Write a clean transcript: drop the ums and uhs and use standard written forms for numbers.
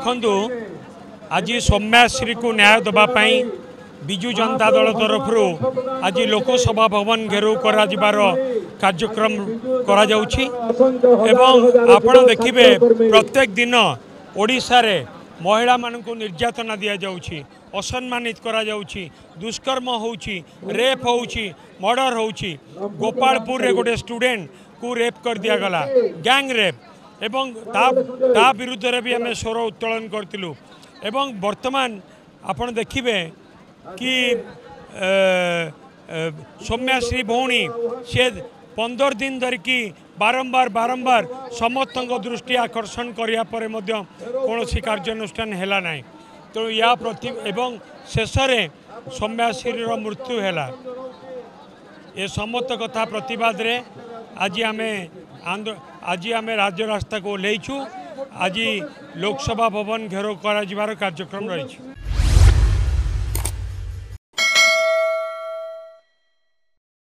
देखु आज सौम्याश्री को न्याय दवापाई विजु जनता दल तरफ आज लोकसभा भवन घेराव कार्यक्रम आपण देखिए प्रत्येक दिन ओडिशा रे महिला मान को निर्यातना दि जाऊँगी असम्मानित करा जाऊँगी दुष्कर्म होउची रेप होउची मर्डर होउची गोपालपुर रे गोटे स्टूडेंट को रेप कर दिया गला गैंग रेप एवं ता विरुद्ध रे भी आम स्वर उत्तोलन करथिलु एवं वर्तमान आपण देखिबे कि सौम्याश्री भौणी से 15 दिन धरिकी बारंबार समस्त दृष्टि आकर्षण करिया परे मध्य कौन कार्यानुष्ठान हैला नहीं तो या प्रति एवं शेष में सौम्याश्री मृत्यु है ये समस्त कथा प्रतिवाद रे आज आम राज्य रास्ता को लेचु आज लोकसभा भवन घेराव कर कार्यक्रम रही।